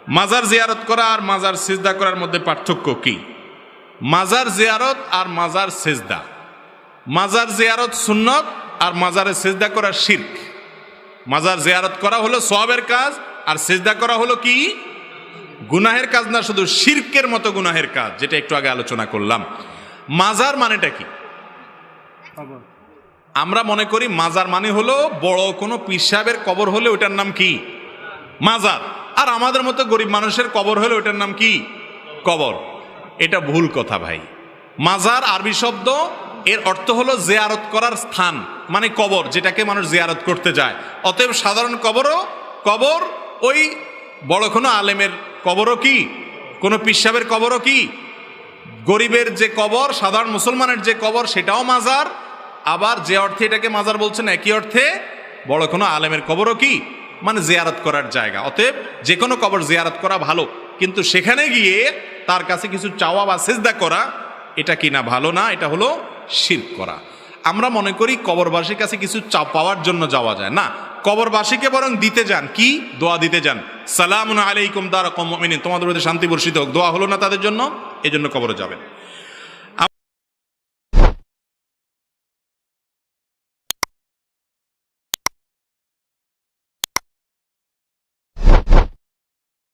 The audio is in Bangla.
মাজার জিয়ারত করা আর মাজার সিজদা করার মধ্যে পার্থক্য কি? মাজার জিয়ারত আর মাজার সিজদা, মাজার জিয়ারত সুন্নত আর মাজারে সিজদা করা শিরক। মাজার জিয়ারত করা হলো সওয়াবের কাজ, আর সিজদা করা হলো কি? গুনাহের কাজ না, শুধু শিরকের মতো গুনাহের কাজ, যেটা একটু আগে আলোচনা করলাম। মাজার মানেটা কি? আমরা মনে করি মাজার মানে হলো বড় কোনো পীর সাহেবের কবর হলে ওটার নাম কি? মাজার। আর আমাদের মতো গরিব মানুষের কবর হলে ওটার নাম কি? কবর। এটা ভুল কথা ভাই। মাজার আরবি শব্দ, এর অর্থ হলো জিয়ারত করার স্থান, মানে কবর, যেটাকে মানুষ জিয়ারত করতে যায়। অতএব সাধারণ কবরও কবর, ওই বড় কোনো আলেমের কবরও কি, কোনো পীর সাহেবের কবরও কি, গরিবের যে কবর, সাধারণ মুসলমানের যে কবর, সেটাও মাজার। আবার যে অর্থে এটাকে মাজার বলছেন, একই অর্থে বড় কোনো আলেমের কবরও কি, মানে জিয়ারত করার জায়গা। অতএব যে কোনো কবর জিয়ারত করা ভালো, কিন্তু সেখানে গিয়ে তার কাছে কিছু চাওয়া বা সিজদা করা, এটা কি না ভালো না, এটা হলো শিরক করা। আমরা মনে করি কবরবাসীর কাছে কিছু পাওয়ার জন্য যাওয়া যায় না, কবরবাসীকে বরং দিতে যান, কি দোয়া দিতে যান। সালামুন আলাইকুম দারা কওমিন, তোমাদের মধ্যে শান্তি বর্ষিত হোক, দোয়া হলো না তাদের জন্য, এই জন্য কবরে যাবেন।